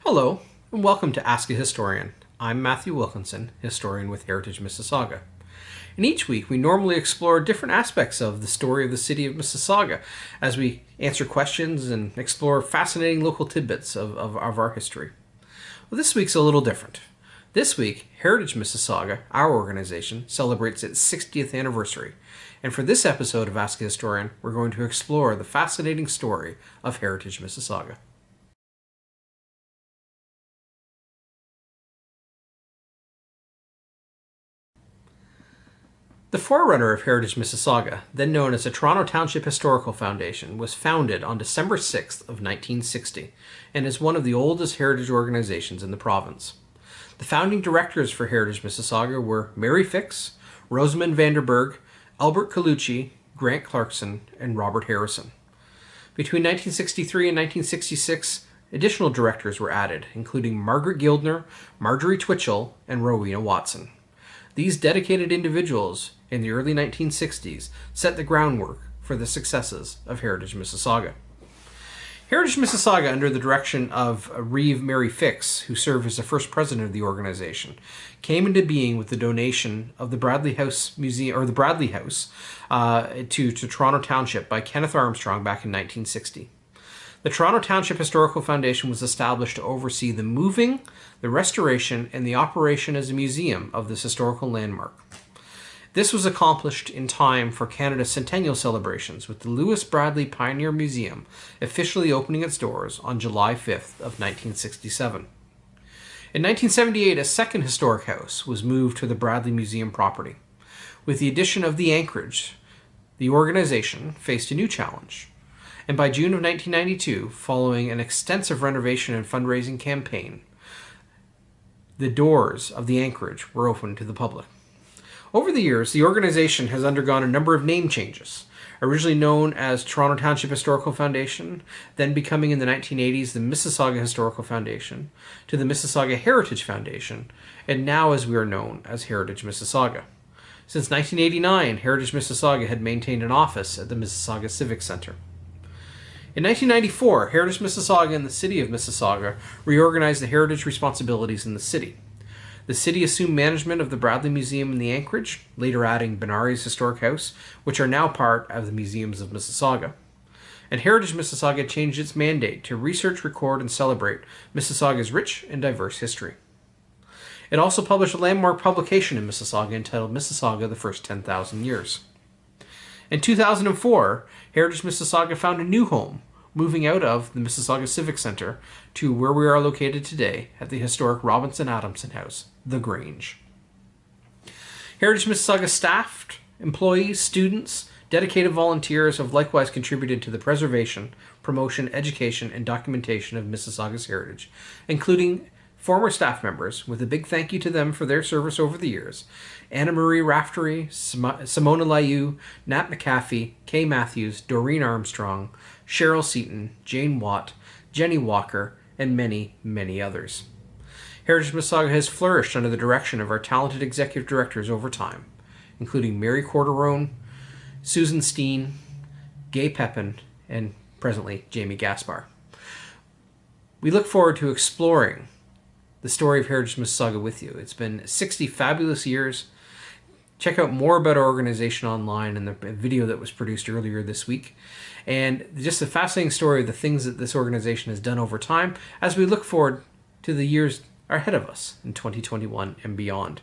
Hello, and welcome to Ask a Historian. I'm Matthew Wilkinson, historian with Heritage Mississauga. And each week we normally explore different aspects of the story of the city of Mississauga as we answer questions and explore fascinating local tidbits of our history. Well, this week's a little different. This week, Heritage Mississauga, our organization, celebrates its 60th anniversary. And for this episode of Ask a Historian, we're going to explore the fascinating story of Heritage Mississauga. The forerunner of Heritage Mississauga, then known as the Toronto Township Historical Foundation, was founded on December 6th of 1960 and is one of the oldest heritage organizations in the province. The founding directors for Heritage Mississauga were Mary Fix, Rosamond Vanderberg, Albert Colucci, Grant Clarkson, and Robert Harrison. Between 1963 and 1966, additional directors were added, including Margaret Gildner, Marjorie Twitchell, and Rowena Watson. These dedicated individuals in the early 1960s set the groundwork for the successes of Heritage Mississauga. Heritage Mississauga, under the direction of Reeve Mary Fix, who served as the first president of the organization, came into being with the donation of the Bradley House Museum, or the Bradley House, to Toronto Township by Kenneth Armstrong back in 1960. The Toronto Township Historical Foundation was established to oversee the moving, the restoration, and the operation as a museum of this historical landmark. This was accomplished in time for Canada's centennial celebrations, with the Lewis Bradley Pioneer Museum officially opening its doors on July 5th of 1967. In 1978, a second historic house was moved to the Bradley Museum property. With the addition of the Anchorage, the organization faced a new challenge. And by June of 1992, following an extensive renovation and fundraising campaign, the doors of the Anchorage were opened to the public. Over the years, the organization has undergone a number of name changes. Originally known as Toronto Township Historical Foundation, then becoming in the 1980s the Mississauga Historical Foundation, to the Mississauga Heritage Foundation, and now as we are known as Heritage Mississauga. Since 1989, Heritage Mississauga had maintained an office at the Mississauga Civic Center. In 1994, Heritage Mississauga and the City of Mississauga reorganized the heritage responsibilities in the city. The city assumed management of the Bradley Museum in the Anchorage, later adding Benari's Historic House, which are now part of the Museums of Mississauga. And Heritage Mississauga changed its mandate to research, record, and celebrate Mississauga's rich and diverse history. It also published a landmark publication in Mississauga entitled Mississauga: The First 10,000 Years. In 2004, Heritage Mississauga found a new home, moving out of the Mississauga Civic Center to where we are located today at the historic Robinson Adamson House, The Grange. Heritage Mississauga staff, employees, students, dedicated volunteers have likewise contributed to the preservation, promotion, education, and documentation of Mississauga's heritage, including former staff members, with a big thank you to them for their service over the years: Anna Marie Raftery, Simona Layu, Nat McAfee, Kay Matthews, Doreen Armstrong, Cheryl Seaton, Jane Watt, Jenny Walker, and many, many others. Heritage Mississauga has flourished under the direction of our talented executive directors over time, including Mary Corderone, Susan Steen, Gay Pepin, and presently Jayme Gaspar. We look forward to exploring the story of Heritage Mississauga with you. It's been 60 fabulous years. Check out more about our organization online in the video that was produced earlier this week. And just a fascinating story of the things that this organization has done over time as we look forward to the years ahead of us in 2021 and beyond.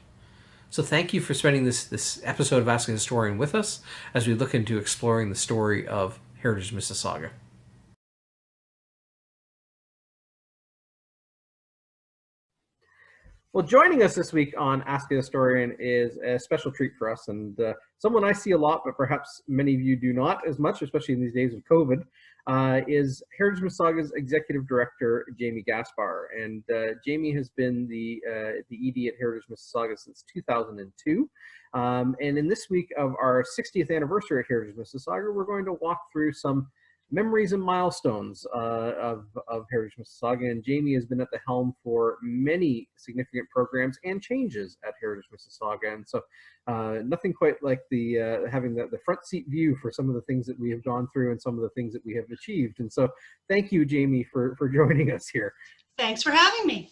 So thank you for spending this episode of Ask a Historian with us as we look into exploring the story of Heritage Mississauga. Well, joining us this week on Ask a Historian is a special treat for us, and someone I see a lot, but perhaps many of you do not as much, especially in these days of COVID, is Heritage Mississauga's Executive Director, Jayme Gaspar. And Jayme has been the ED at Heritage Mississauga since 2002. And in this week of our 60th anniversary at Heritage Mississauga, we're going to walk through some memories and milestones of Heritage Mississauga, and Jayme has been at the helm for many significant programs and changes at Heritage Mississauga, and so nothing quite like the having the front seat view for some of the things that we have gone through and some of the things that we have achieved. And so thank you, Jayme, for joining us here. Thanks for having me.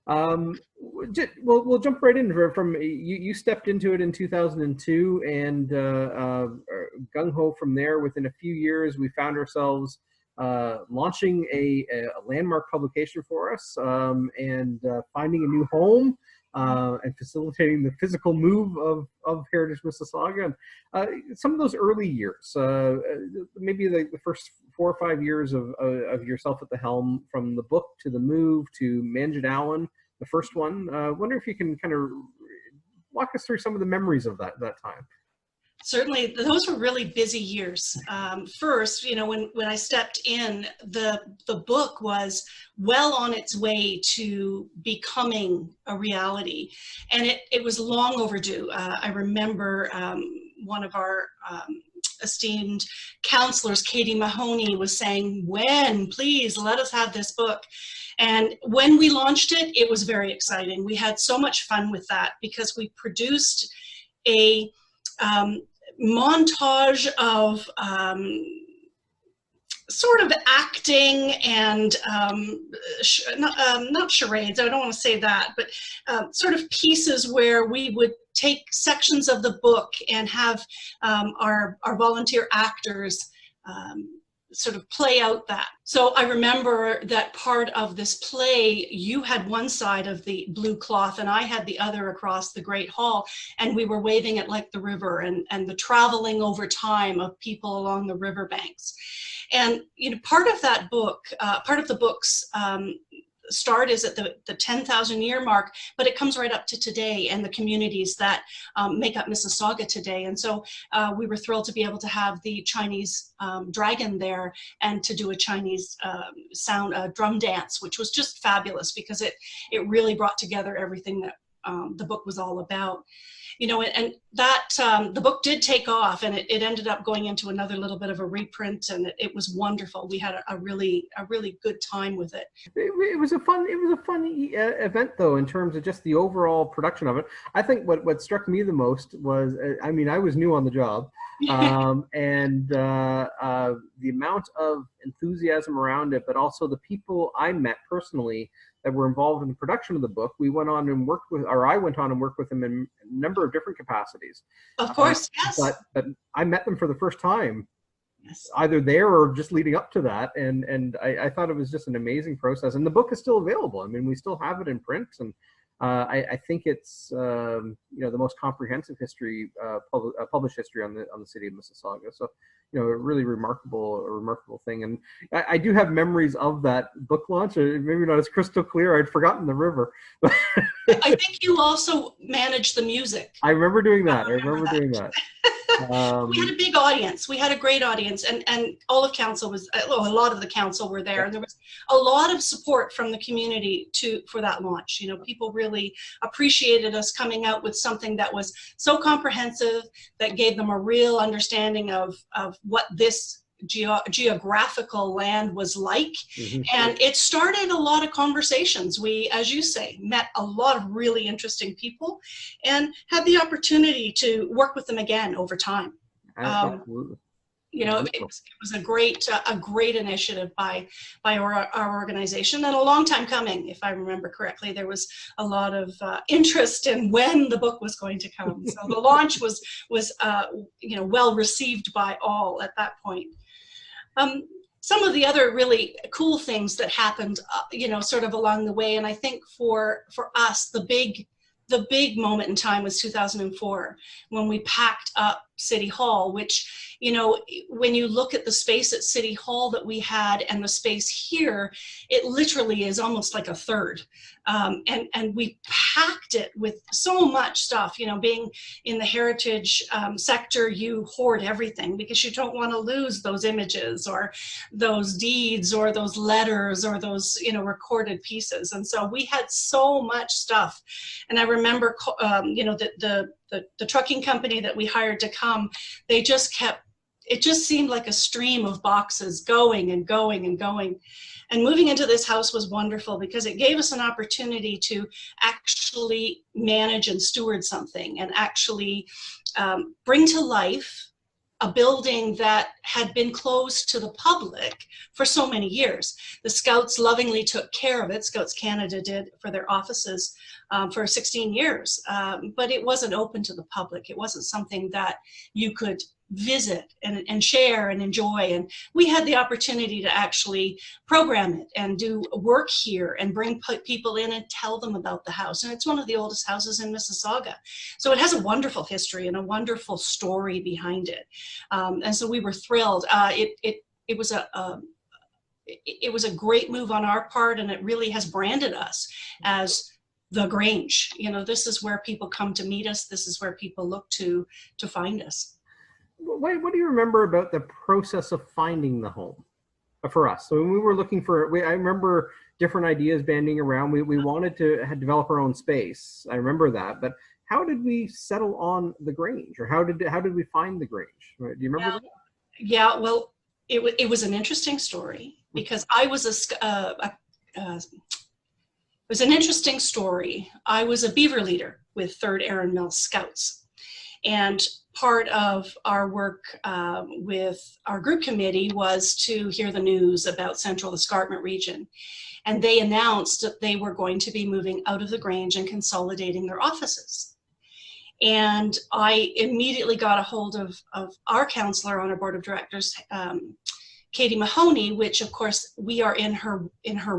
We'll jump right in from you stepped into it in 2002 and gung-ho from there. Within a few years, we found ourselves launching a landmark publication for us and finding a new home and facilitating the physical move of Heritage Mississauga. Some of those early years, maybe the first 4 or 5 years of yourself at the helm, from the book to the move to Manjit Allen, the first one. Wonder if you can kind of walk us through some of the memories of that time. Certainly, those were really busy years. First, when I stepped in, the book was well on its way to becoming a reality, and it was long overdue. I remember one of our esteemed counselors, Katie Mahoney, was saying, "When, please, let us have this book." And when we launched it, it was very exciting. We had so much fun with that because we produced a montage of sort of acting and not charades, I don't want to say that, but sort of pieces where we would take sections of the book and have our volunteer actors sort of play out that. So I remember that part of this play, you had one side of the blue cloth and I had the other across the Great Hall, and we were waving it like the river and the traveling over time of people along the riverbanks. And part of that book, part of the book's start is at the 10,000 year mark, but it comes right up to today and the communities that make up Mississauga today. And so we were thrilled to be able to have the Chinese dragon there and to do a Chinese drum dance, which was just fabulous because it really brought together everything that the book was all about. And that the book did take off, and it ended up going into another little bit of a reprint, and it was wonderful. We had a really good time with it. It was a fun event, though, in terms of just the overall production of it. I think what struck me the most was, I was new on the job, and the amount of enthusiasm around it, but also the people I met personally that were involved in the production of the book. I went on and worked with them in a number of different capacities. Of course, yes. But I met them for the first time, yes, either there or just leading up to that, and I thought it was just an amazing process. And the book is still available. We still have it in print, and I think it's the most comprehensive history, published history on the city of Mississauga. So a really remarkable thing. And I do have memories of that book launch. Maybe not as crystal clear. I'd forgotten the river. I think you also managed the music. I remember doing that. I remember doing that. We had a big audience. We had a great audience, and all of council was, a lot of the council were there, and there was a lot of support from the community for that launch. People really appreciated us coming out with something that was so comprehensive, that gave them a real understanding of what this geographical land was like. Mm-hmm. And it started a lot of conversations. We, as you say, met a lot of really interesting people and had the opportunity to work with them again over time. Absolutely. It was a great initiative by our organization, and a long time coming. If I remember correctly, there was a lot of interest in when the book was going to come. So the launch was well received by all at that point. Some of the other really cool things that happened, sort of along the way, and I think for us, the big moment in time was 2004, when we packed up City Hall, which, when you look at the space at City Hall that we had and the space here, it literally is almost like a third. And we packed it with so much stuff. Being in the heritage sector, you hoard everything because you don't want to lose those images or those deeds or those letters or those, recorded pieces. And so we had so much stuff. And I remember, the trucking company that we hired to come, it just seemed like a stream of boxes going and going and going. And moving into this house was wonderful because it gave us an opportunity to actually manage and steward something and actually bring to life a building that had been closed to the public for so many years. The Scouts lovingly took care of it. Scouts Canada did for their offices for 16 years, but it wasn't open to the public. It wasn't something that you could visit and share and enjoy. And we had the opportunity to actually program it and do work here and bring people in and tell them about the house. And it's one of the oldest houses in Mississauga. So it has a wonderful history and a wonderful story behind it. And so we were thrilled. It was a great move on our part, and it really has branded us as the Grange. You know, this is where people come to meet us. This is where people look to find us. What do you remember about the process of finding the home for us? So when we were looking for, I remember different ideas banding around. We wanted to develop our own space. I remember that, but how did we settle on the Grange, or how did we find the Grange? Do you remember that? Yeah, well, it was an interesting story because I was it was an interesting story. I was a beaver leader with 3rd Erin Mills Scouts. And part of our work with our group committee was to hear the news about Central Escarpment region. And they announced that they were going to be moving out of the Grange and consolidating their offices. And I immediately got a hold of our counselor on our board of directors, Katie Mahoney, which of course we are in her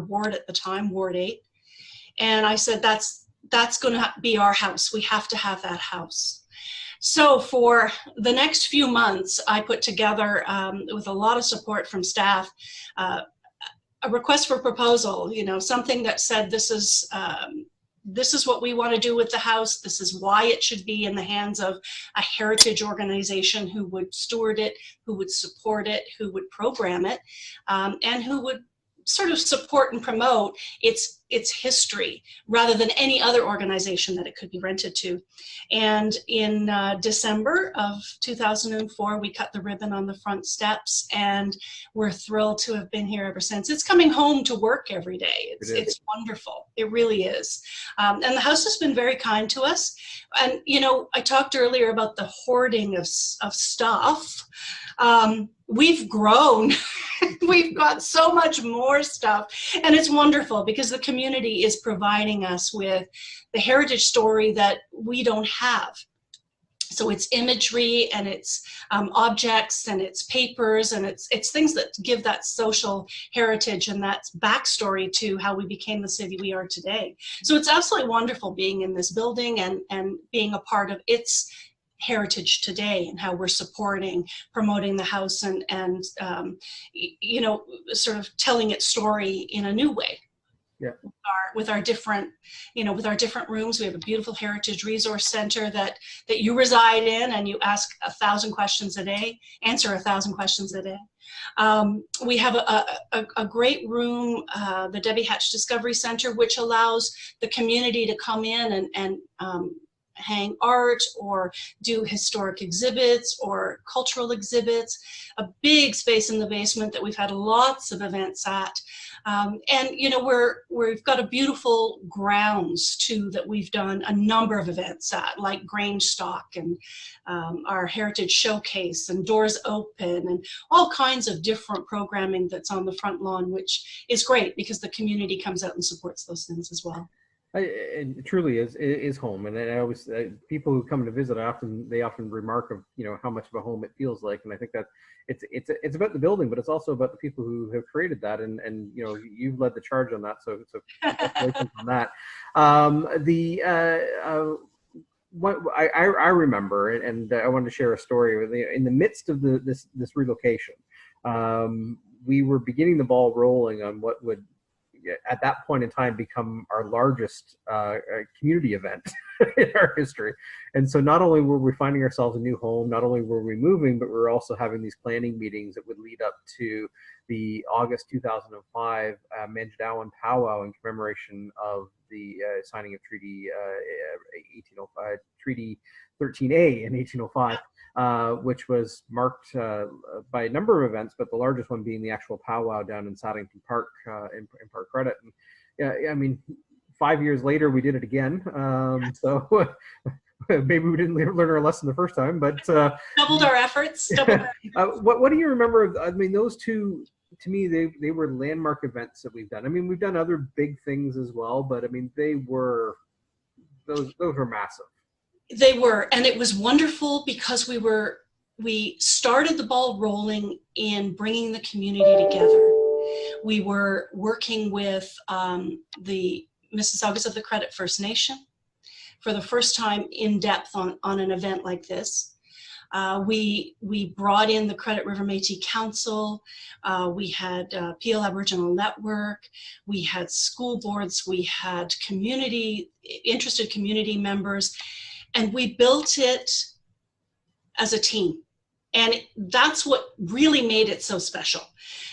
ward at the time, Ward 8. And I said, that's going to be our house. We have to have that house. So for the next few months, I put together, with a lot of support from staff, a request for proposal, you know, something that said, this is what we want to do with the house. This is why it should be in the hands of a heritage organization who would steward it, who would support it, who would program it, and who would sort of support and promote its history rather than any other organization that it could be rented to. And in December of 2004, we cut the ribbon on the front steps, and we're thrilled to have been here ever since. It's coming home to work every day. It's wonderful. It really is. And the house has been very kind to us. And, you know, I talked earlier about the hoarding of stuff. We've grown. We've got so much more stuff, and it's wonderful because the community is providing us with the heritage story that we don't have. So it's imagery, and it's objects, and it's papers, and it's things that give that social heritage and that backstory to how we became the city we are today. So it's absolutely wonderful being in this building and being a part of its heritage today, and how we're supporting, promoting the house, and you know, sort of telling its story in a new way. Yeah. With our different, you know, with our different rooms. We have a beautiful heritage resource center that you reside in, and you ask 1,000 questions a day, answer 1,000 questions a day. We have a great room, the Debbie Hatch Discovery Center, which allows the community to come in and hang art or do historic exhibits or cultural exhibits. A big space in the basement that we've had lots of events at. And you know, we've got a beautiful grounds too that we've done a number of events at, like Grange Stock and our Heritage Showcase and Doors Open and all kinds of different programming that's on the front lawn, which is great because the community comes out and supports those things as well. It truly is home, and I always people who come to visit they often remark of, you know, how much of a home it feels like, and I think that it's about the building, but it's also about the people who have created that, and you know, you've led the charge on that, so congratulations on that. What I remember, and I wanted to share a story in the midst of this relocation. We were beginning the ball rolling on what would, at that point in time, become our largest community event in our history. And so not only were we finding ourselves a new home, not only were we moving, but we were also having these planning meetings that would lead up to the August 2005 Manjadawan powwow in commemoration of the signing of Treaty 1805, Treaty 13A in 1805, which was marked by a number of events, but the largest one being the actual powwow down in Saddington Park in Park Credit. And I mean, 5 years later, we did it again. So maybe we didn't learn our lesson the first time, but doubled our efforts. What do you remember of, I mean, those two, to me, they were landmark events that we've done. I mean, we've done other big things as well, but I mean, those were massive. They were, and it was wonderful because we started the ball rolling in bringing the community together. We were working with the Mississaugas of the Credit First Nation for the first time in depth on an event like this. We brought in the Credit River Métis Council. We had Peel Aboriginal Network. We had school boards. We had interested community members, and we built it as a team. And that's what really made it so special.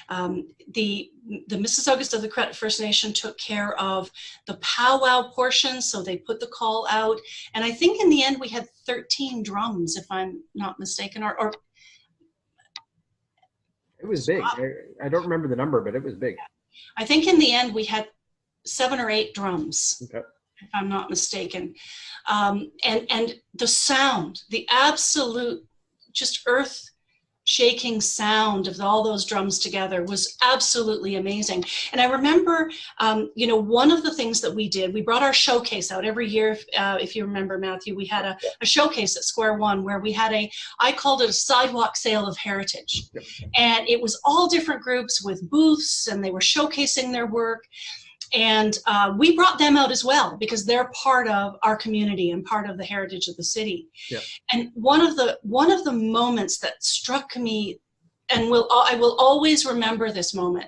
The Mississaugas of the Credit First Nation took care of the powwow portion, so they put the call out. And I think in the end we had 13 drums, if I'm not mistaken, or it was big. I don't remember the number, but it was big. I think in the end we had 7 or 8 drums, okay, if I'm not mistaken. And the sound, the absolute just earth-shaking sound of all those drums together was absolutely amazing. And I remember, one of the things that we did, we brought our showcase out every year. If you remember, Matthew, we had a showcase at Square One where we had I called it a sidewalk sale of heritage. Yep. And it was all different groups with booths, and they were showcasing their work. And we brought them out as well because they're part of our community and part of the heritage of the city. Yep. And one of the moments that struck me, and I will always remember this moment,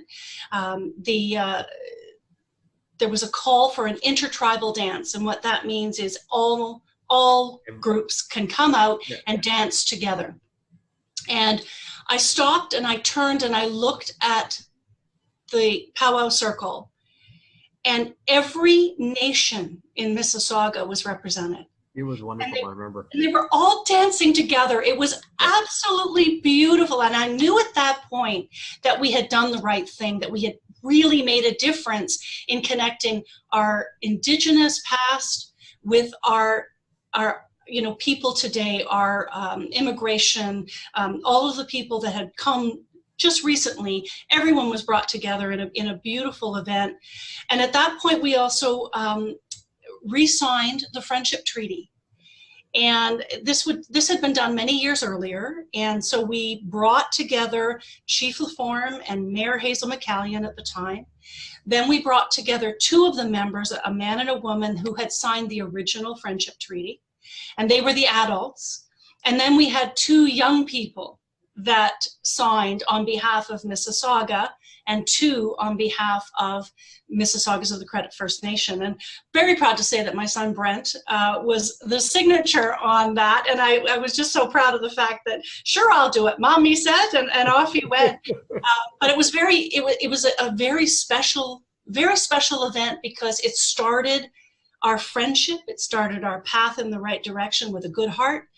there was a call for an intertribal dance, and what that means is all groups can come out and dance together. And I stopped and I turned and I looked at the powwow circle. And every nation in Mississauga was represented. It was wonderful, I remember. And they were all dancing together. It was absolutely beautiful. And I knew at that point that we had done the right thing, that we had really made a difference in connecting our Indigenous past with our people today, our immigration, all of the people that had come just recently. Everyone was brought together in a beautiful event. And at that point, we also re-signed the Friendship Treaty. And this had been done many years earlier. And so we brought together Chief Laforme and Mayor Hazel McCallion at the time. Then we brought together 2 of the members, a man and a woman, who had signed the original Friendship Treaty. And they were the adults. And then we had 2 young people that signed on behalf of Mississauga, and 2 on behalf of Mississaugas of the Credit First Nation. And very proud to say that my son Brent was the signature on that. And I was just so proud of the fact that, sure, I'll do it, Mommy said, and off he went. But it was a very special event because it started our friendship. It started our path in the right direction with a good heart.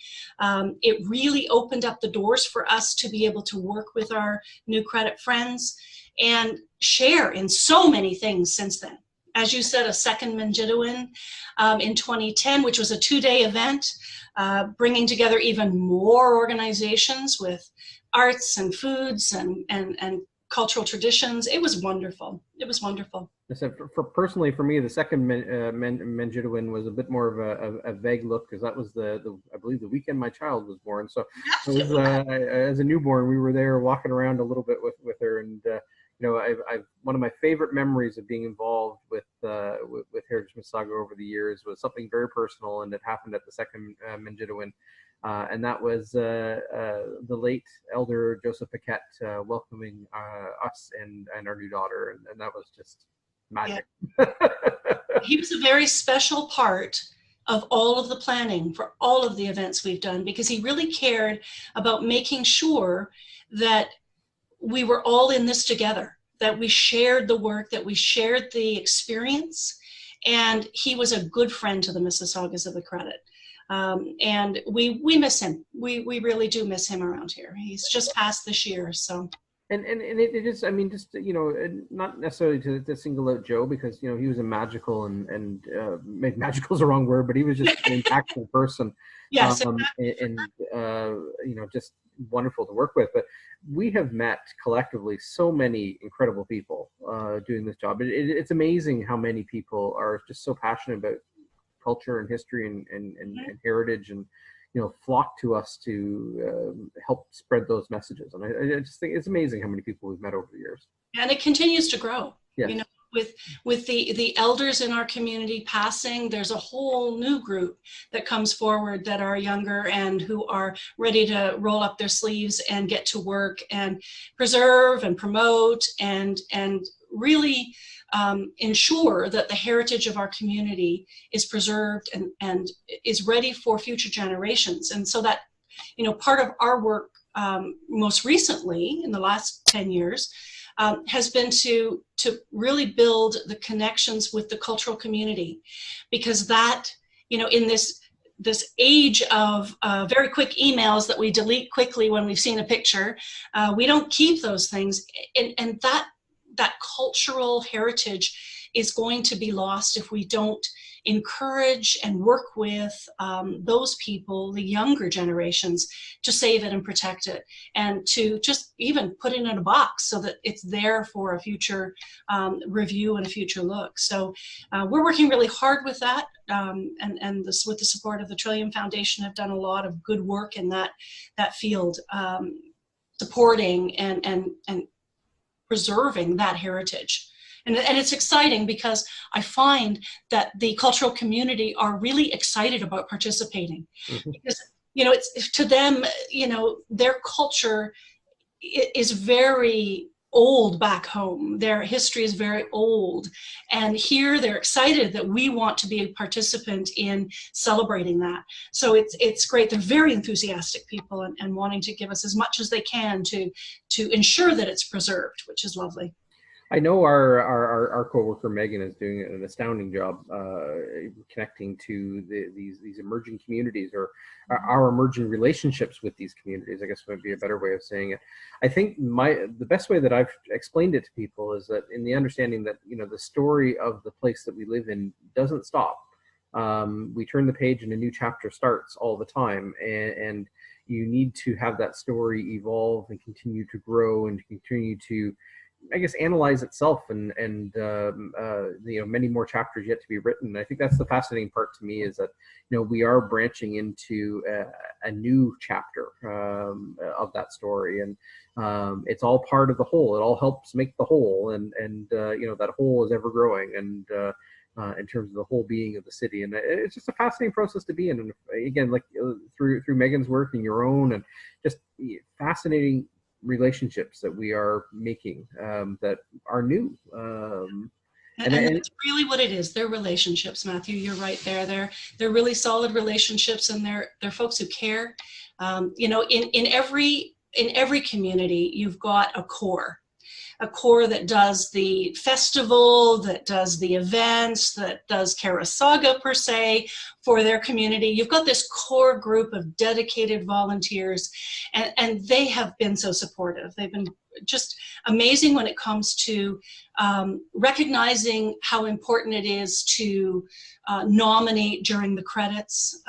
It really opened up the doors for us to be able to work with our new credit friends and share in so many things since then. As you said, a second Manjidowin in 2010, which was a 2-day event, bringing together even more organizations with arts and foods and cultural traditions. It was wonderful. It was wonderful. Personally, for me, the second Manjidowin was a bit more of a vague look because that was I believe the weekend my child was born. So it was, as a newborn, we were there walking around a little bit with her, and I've one of my favorite memories of being involved with Heritage Mississauga over the years was something very personal, and it happened at the second Manjidowin. And that was the late Elder Joseph Paquette welcoming us and our new daughter, and that was just magic. Yeah. He was a very special part of all of the planning for all of the events we've done, because he really cared about making sure that we were all in this together, that we shared the work, that we shared the experience, and he was a good friend to the Mississaugas of the Credit. And we miss him. We really do miss him around here. He's just passed this year, so. it is, I mean, just, you know, not necessarily to single out Joe, because, you know, he was a magical and maybe magical is the wrong word, but he was just an impactful person. Yes. You know, just wonderful to work with. But we have met collectively so many incredible people doing this job. It's amazing how many people are just so passionate about culture and history and heritage, and, you know, flock to us to help spread those messages. And I just think it's amazing how many people we've met over the years. And it continues to grow. Yes. You know, with the elders in our community passing, there's a whole new group that comes forward that are younger and who are ready to roll up their sleeves and get to work and preserve and promote and really ensure that the heritage of our community is preserved and is ready for future generations. And so that, you know, part of our work most recently in the last 10 years has been to really build the connections with the cultural community, because that, you know, in this age of very quick emails that we delete quickly when we've seen a picture, we don't keep those things, and that cultural heritage is going to be lost if we don't encourage and work with those people, the younger generations, to save it and protect it, and to just even put it in a box so that it's there for a future review and a future look. So we're working really hard with that, and this, with the support of the Trillium Foundation, have done a lot of good work in that field, supporting and preserving that heritage. And it's exciting because I find that the cultural community are really excited about participating. Mm-hmm. Because, you know, it's, to them, you know, their culture is very old back home. Their history is very old. And here they're excited that we want to be a participant in celebrating that. So it's great. They're very enthusiastic people and wanting to give us as much as they can to ensure that it's preserved, which is lovely. I know our coworker Megan is doing an astounding job connecting to these emerging communities, or our emerging relationships with these communities, I guess would be a better way of saying it. I think the best way that I've explained it to people is that, in the understanding that, you know, the story of the place that we live in doesn't stop. We turn the page and a new chapter starts all the time, and you need to have that story evolve and continue to grow and continue to, I guess, analyze itself, and you know, many more chapters yet to be written. And I think that's the fascinating part to me, is that, you know, we are branching into a new chapter of that story, and it's all part of the whole. It all helps make the whole, and you know, that whole is ever growing, and in terms of the whole being of the city. And it's just a fascinating process to be in. And again, like through Megan's work and your own, and just fascinating relationships that we are making that are new. And that's really what it is. They're relationships, Matthew. You're right there. They're really solid relationships, and they're folks who care. You know, in every community, you've got a core that does the festival, that does the events, that does Carasaga per se for their community. You've got this core group of dedicated volunteers, and they have been so supportive. They've been just amazing when it comes to recognizing how important it is to nominate during the credits,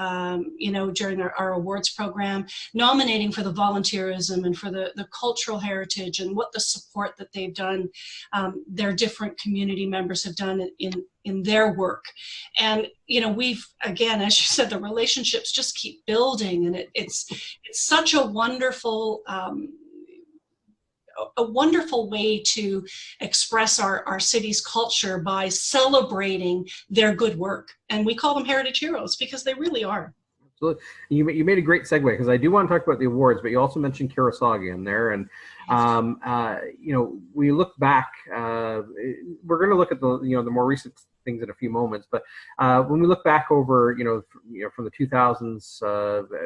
you know, during our awards program, nominating for the volunteerism and for the cultural heritage and what the support that they've done, their different community members have done in their work. And, you know, we've, again, as you said, the relationships just keep building, and it's such a wonderful way to express our city's culture by celebrating their good work. And we call them heritage heroes because they really are. Absolutely. You made a great segue, because I do want to talk about the awards, but you also mentioned Carasaga in there. And, you know, we look back, we're going to look at the more recent things in a few moments, but when we look back over, you know, from the 2000s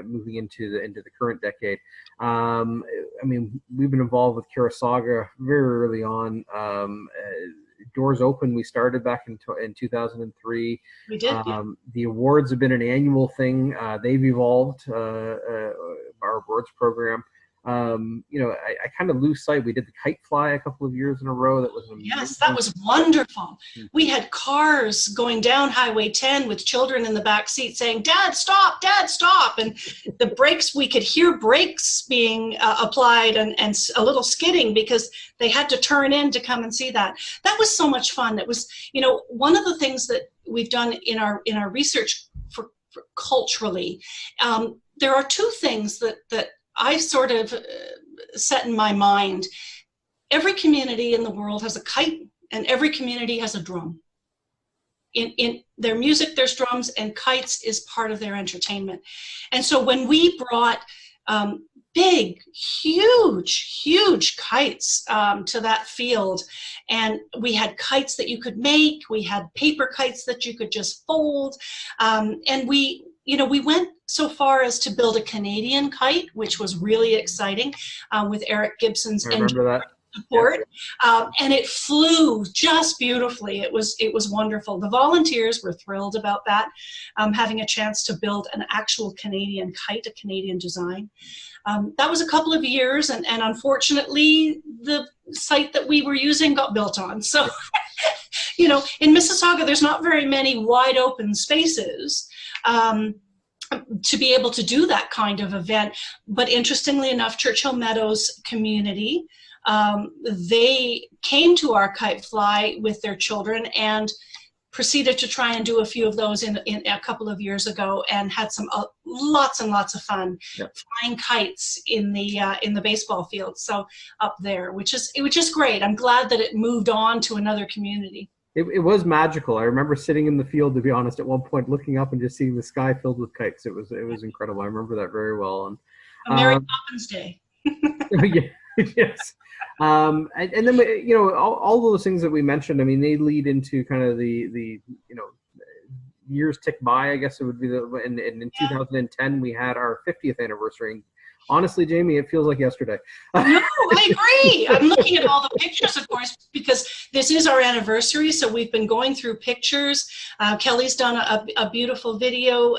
moving into the current decade, I mean, we've been involved with Carasaga very early on. Doors Open, we started back in 2003. We did. Yeah. The awards have been an annual thing. They've evolved, our awards program. you know, I kind of lose sight. We did the kite fly a couple of years in a row. That was amazing. Yes, that was wonderful. We had cars going down Highway 10 with children in the back seat saying, "Dad, stop, Dad, stop." And the brakes, we could hear brakes being applied and a little skidding because they had to turn in to come and see that. That was so much fun. It was, you know, one of the things that we've done in our research for culturally, there are two things that I sort of set in my mind. Every community in the world has a kite, and every community has a drum. In their music, there's drums, and kites is part of their entertainment. And so when we brought big, huge kites to that field, and we had kites that you could make, we had paper kites that you could just fold, and we went so far as to build a Canadian kite, which was really exciting, with Eric Gibson's support, and it flew just beautifully. It was wonderful. The volunteers were thrilled about that, having a chance to build an actual Canadian kite, a Canadian design. That was a couple of years, and unfortunately, the site that we were using got built on. So, you know, in Mississauga, there's not very many wide open spaces to be able to do that kind of event. But interestingly enough, Churchill Meadows community, they came to our kite fly with their children and proceeded to try and do a few of those in a couple of years ago, and had some lots and lots of fun flying kites in the baseball field. So up there, which is great. I'm glad that it moved on to another community. It was magical. I remember sitting in the field, to be honest, at one point, looking up and just seeing the sky filled with kites. It was incredible. I remember that very well. And a Mary Poppins Day. Yes. And then, you know, all those things that we mentioned, I mean, they lead into kind of the you know, years tick by, I guess it would be. In 2010, we had our 50th anniversary. And honestly, Jayme, it feels like yesterday. No, I agree. I'm looking at all the pictures, of course, because this is our anniversary. So we've been going through pictures. Kelly's done a beautiful video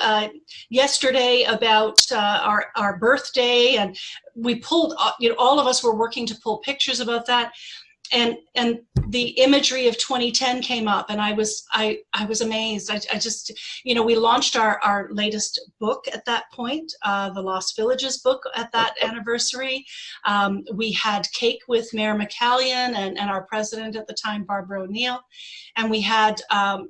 yesterday about our birthday, and we pulled, you know, all of us were working to pull pictures about that. And the imagery of 2010 came up, and I was amazed. I just, you know, we launched our latest book at that point, the Lost Villages book at that anniversary. We had cake with Mayor McCallion and our president at the time, Barbara O'Neill, and we had,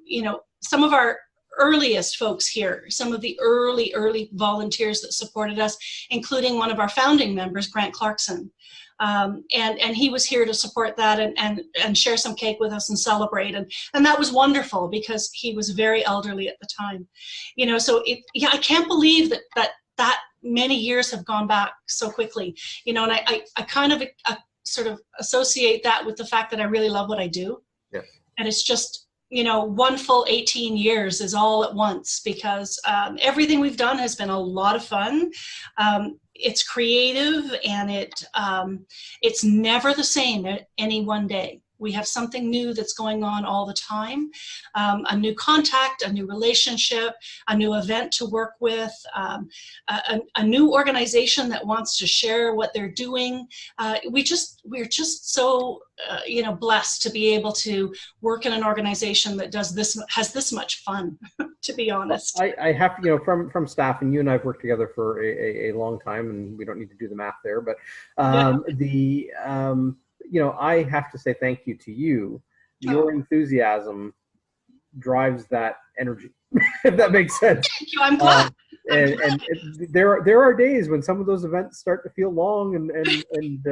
you know, some of our earliest folks here, some of the early volunteers that supported us, including one of our founding members, Grant Clarkson. And he was here to support that and share some cake with us and celebrate. And that was wonderful because he was very elderly at the time. You know, so I can't believe that many years have gone back so quickly. You know, and I kind of sort of associate that with the fact that I really love what I do. Yeah. And it's just, you know, one full 18 years is all at once, because everything we've done has been a lot of fun. It's creative, and it's never the same any one day. We have something new that's going on all the time, a new contact, a new relationship, a new event to work with, a new organization that wants to share what they're doing. We're just so you know, blessed to be able to work in an organization that has this much fun. To be honest, I have, you know, from staff, and you and I have worked together for a long time, and we don't need to do the math there, but you know, I have to say thank you to you. Your enthusiasm drives that energy, if that makes sense. Thank you. I'm glad. There are days when some of those events start to feel long, and you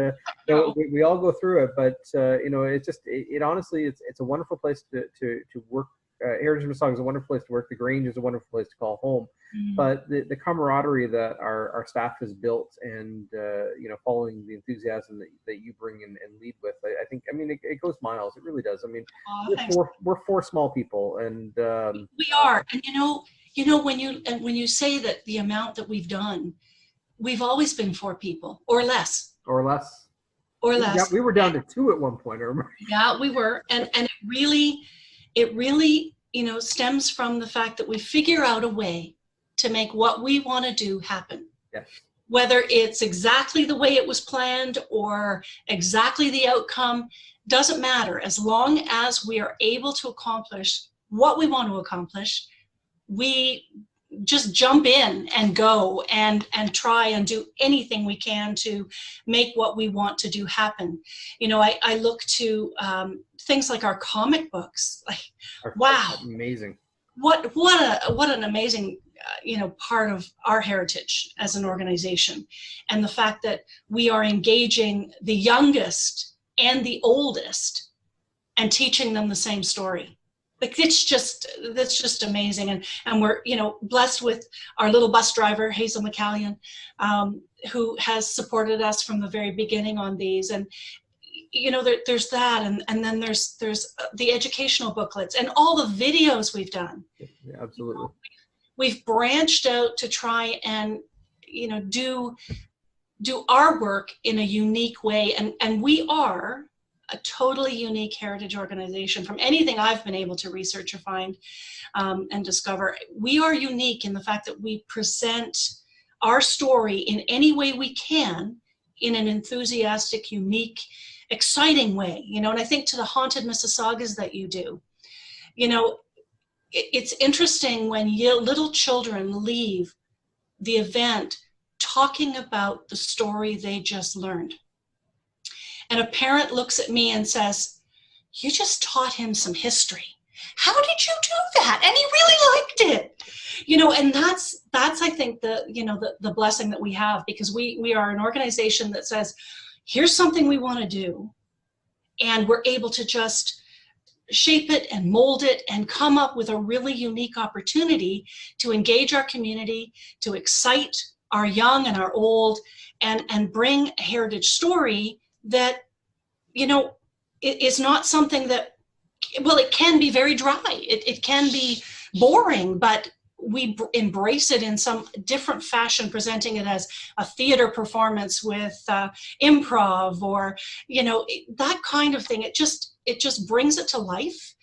know, we all go through it. But you know, it honestly, it's a wonderful place to work. Heritage Mississauga is a wonderful place to work. The Grange is a wonderful place to call home. Mm-hmm. But the camaraderie that our staff has built, and you know, following the enthusiasm that you bring and lead with, I think, I mean, it goes miles. It really does. I mean, we're four small people, and we are. And you know, when you say that the amount that we've done, we've always been 4 people or less. Yeah, we were down to 2 at one point. I remember. Yeah, we were, and it really, you know, stems from the fact that we figure out a way to make what we want to do happen. Yes. Whether it's exactly the way it was planned or exactly the outcome, doesn't matter. As long as we are able to accomplish what we want to accomplish, we just jump in and go and try and do anything we can to make what we want to do happen. You know, I look to things like our comic books. Like, wow, amazing! What an amazing you know, part of our heritage as an organization, and the fact that we are engaging the youngest and the oldest and teaching them the same story. Like, that's just amazing. And we're, you know, blessed with our little bus driver, Hazel McCallion, who has supported us from the very beginning on these. And, you know, there's that. And then there's the educational booklets and all the videos we've done. Yeah, absolutely. You know, we've branched out to try and, you know, do our work in a unique way. And we are a totally unique heritage organization from anything I've been able to research or find and discover. We are unique in the fact that we present our story in any way we can, in an enthusiastic, unique, exciting way. You know, and I think to the haunted Mississaugas that you do, you know, it's interesting when little children leave the event talking about the story they just learned. And a parent looks at me and says, "You just taught him some history. How did you do that?" And he really liked it. You know, and that's I think the blessing that we have, because we are an organization that says, here's something we want to do, and we're able to just shape it and mold it and come up with a really unique opportunity to engage our community, to excite our young and our old, and bring a heritage story that, you know, it is not something that, well, it can be very dry. It can be boring, but we embrace it in some different fashion, presenting it as a theater performance with improv, or, you know, that kind of thing. It just brings it to life.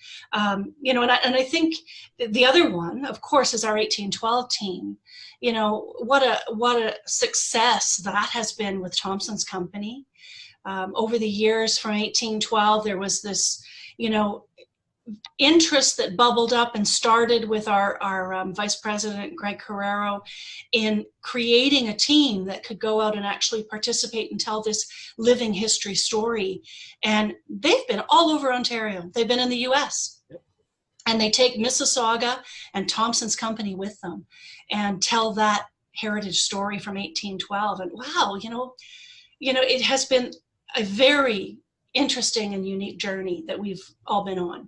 You know, and I think the other one, of course, is our 1812 team. You know, what a success that has been with Thompson's company. Over the years from 1812, there was this, you know, interest that bubbled up and started with our Vice President, Greg Carrero, in creating a team that could go out and actually participate and tell this living history story. And they've been all over Ontario. They've been in the US. Yep. And they take Mississauga and Thompson's company with them and tell that heritage story from 1812. And wow, you know, it has been a very interesting and unique journey that we've all been on,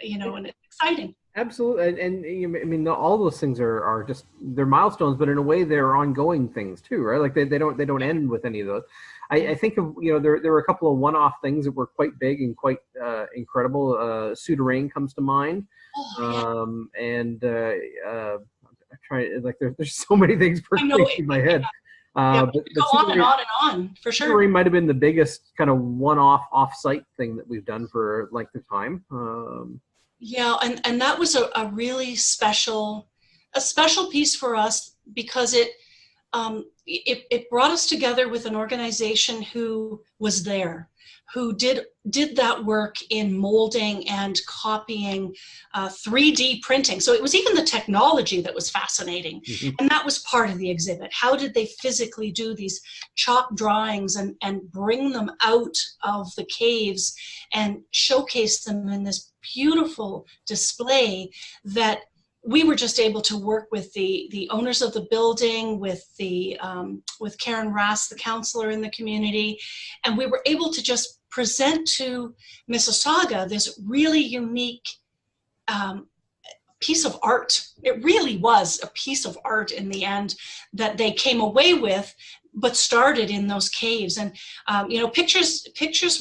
you know, and it's exciting. Absolutely. And I mean, all those things are just, they're milestones, but in a way they're ongoing things too, right? Like they don't end with any of those. I think of, you know, there were a couple of one-off things that were quite big and quite incredible. Souterrain comes to mind. Oh, yeah. And I try, like, there's so many things percolating in my head. But go on and on, for sure. Souterrain might have been the biggest kind of one-off off-site thing that we've done for length of time. Yeah, and that was a really special piece for us, because it brought us together with an organization who was there, who did that work in molding and copying, 3D printing. So it was even the technology that was fascinating. Mm-hmm. And that was part of the exhibit. How did they physically do these chalk drawings and bring them out of the caves and showcase them in this beautiful display that we were just able to work with the owners of the building, with Karen Rass, the counselor in the community, and we were able to just present to Mississauga this really unique piece of art. It really was a piece of art in the end that they came away with, but started in those caves. And you know, pictures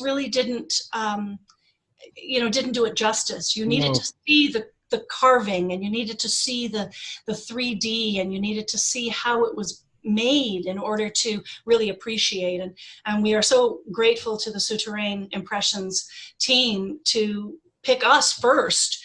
really didn't do it justice. You needed to see the carving, and you needed to see the 3D, and you needed to see how it was made in order to really appreciate. And we are so grateful to the Souterrain Impressions team to pick us first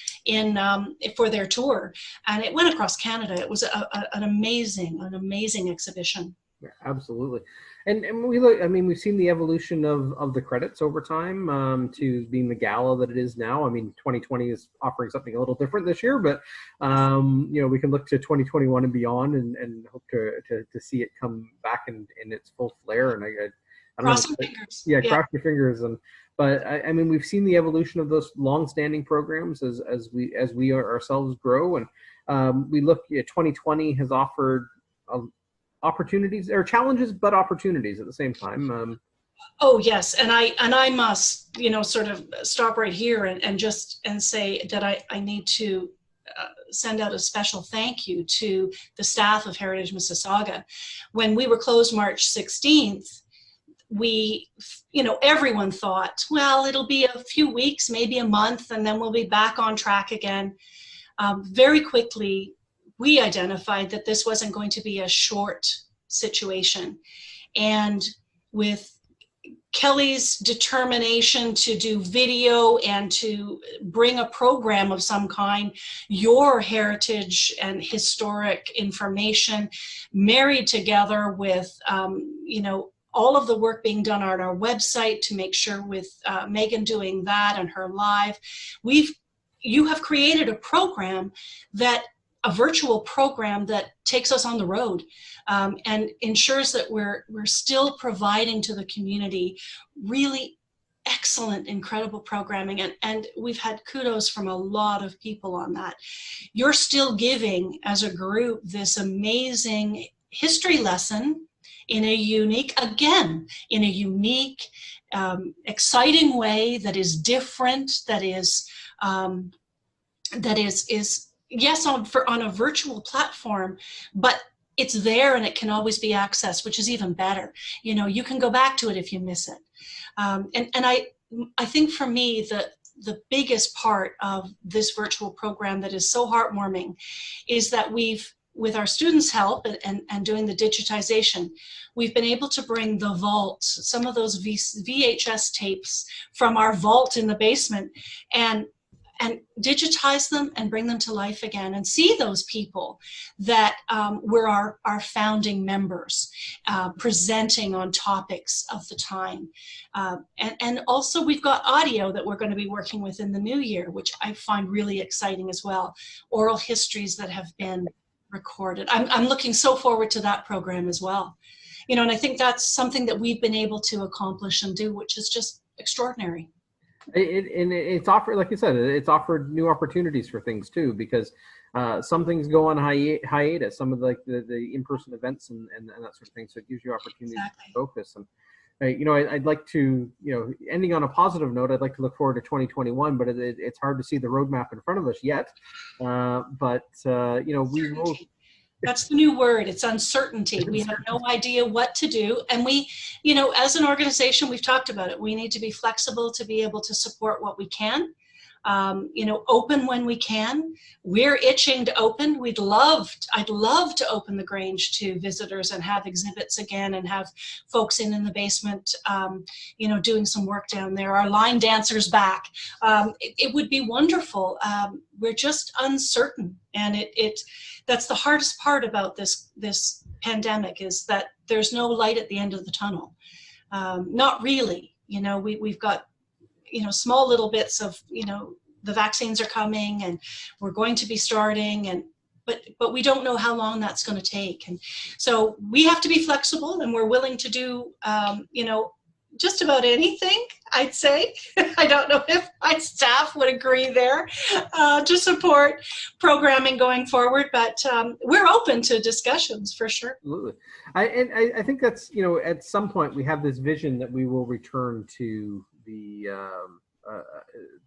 for their tour. And it went across Canada. It was an amazing exhibition. Yeah, absolutely. And we look, I mean, we've seen the evolution of the credits over time to being the gala that it is now. I mean, 2020 is offering something a little different this year, but, you know, we can look to 2021 and beyond and hope to see it come back in its full flare. And I don't know. Crossing fingers. Yeah, cross your fingers. But I mean, we've seen the evolution of those long-standing programs as we ourselves grow. And we look at 2020 has offered opportunities or challenges, but opportunities at the same time. Oh yes, and I must, you know, sort of stop right here and say that I need to send out a special thank you to the staff of Heritage Mississauga. When we were closed March 16th, we, you know, everyone thought, well, it'll be a few weeks, maybe a month, and then we'll be back on track again. Very quickly, we identified that this wasn't going to be a short situation. And with Kelly's determination to do video and to bring a program of some kind, your heritage and historic information married together with, you know, all of the work being done on our website to make sure with Megan doing that and her live, you have created a program a virtual program that takes us on the road and ensures that we're still providing to the community really excellent, incredible programming. And we've had kudos from a lot of people on that. You're still giving, as a group, this amazing history lesson in a unique, exciting way that is different, that is yes, on a virtual platform, but it's there and it can always be accessed, which is even better. You know, you can go back to it if you miss it. And I think for me, the biggest part of this virtual program that is so heartwarming is that with our students' help and doing the digitization, we've been able to bring the vault, some of those VHS tapes from our vault in the basement, and digitize them and bring them to life again and see those people that were our founding members presenting on topics of the time. And also we've got audio that we're going to be working with in the new year, which I find really exciting as well. Oral histories that have been recorded. I'm looking so forward to that program as well. You know, and I think that's something that we've been able to accomplish and do, which is just extraordinary. It's offered, like you said, it's offered new opportunities for things too, because some things go on hiatus, some of the in-person events and that sort of thing. So it gives you opportunities to focus. And you know, I'd like to, you know, ending on a positive note, I'd like to look forward to 2021, but it's hard to see the roadmap in front of us yet. But you know, we will. That's the new word. It's uncertainty. We have no idea what to do. And we, you know, as an organization, we've talked about it. We need to be flexible to be able to support what we can, you know, open when we can. We're itching to open. I'd love to open the Grange to visitors and have exhibits again and have folks in the basement, you know, doing some work down there. Our line dancers back. It would be wonderful. We're just uncertain. And that's the hardest part about this pandemic, is that there's no light at the end of the tunnel. Not really. You know, we've got, you know, small little bits of, you know, the vaccines are coming and we're going to be starting, but we don't know how long that's going to take. And so we have to be flexible, and we're willing to do, you know, just about anything, I'd say. I don't know if my staff would agree there, to support programming going forward, but we're open to discussions for sure. Absolutely. I think that's, you know, at some point we have this vision that we will return to the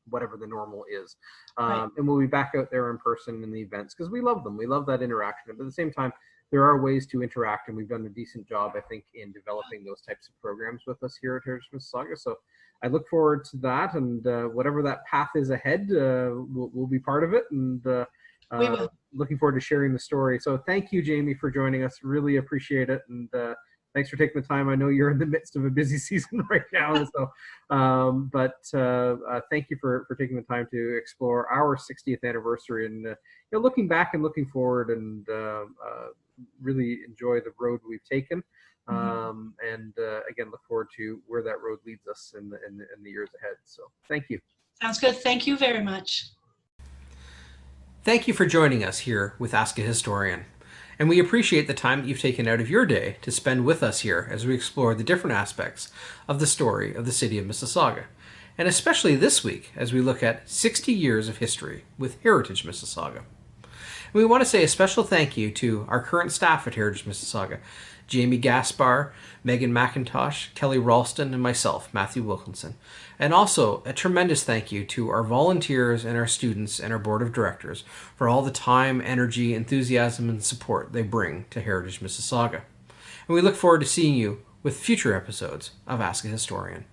whatever the normal is, Right. and we'll be back out there in person in the events, because we love them. We love that interaction, but at the same time, there are ways to interact, and we've done a decent job, I think, in developing those types of programs with us here at Heritage Mississauga. So I look forward to that, and whatever that path is ahead, we'll be part of it, and We will. looking forward to sharing the story. So thank you, Jayme, for joining us. Really appreciate it, and thanks for taking the time. I know you're in the midst of a busy season right now, so but thank you for taking the time to explore our 60th anniversary, and you know, looking back and looking forward, and really enjoy the road we've taken. And again, look forward to where that road leads us in the years ahead. So thank you. Sounds good. Thank you very much. Thank you for joining us here with Ask a Historian. And we appreciate the time that you've taken out of your day to spend with us here as we explore the different aspects of the story of the city of Mississauga. And especially this week as we look at 60 years of history with Heritage Mississauga. And we want to say a special thank you to our current staff at Heritage Mississauga, Jayme Gaspar, Megan McIntosh, Kelly Ralston, and myself, Matthew Wilkinson. And also a tremendous thank you to our volunteers and our students and our board of directors for all the time, energy, enthusiasm, and support they bring to Heritage Mississauga. And we look forward to seeing you with future episodes of Ask a Historian.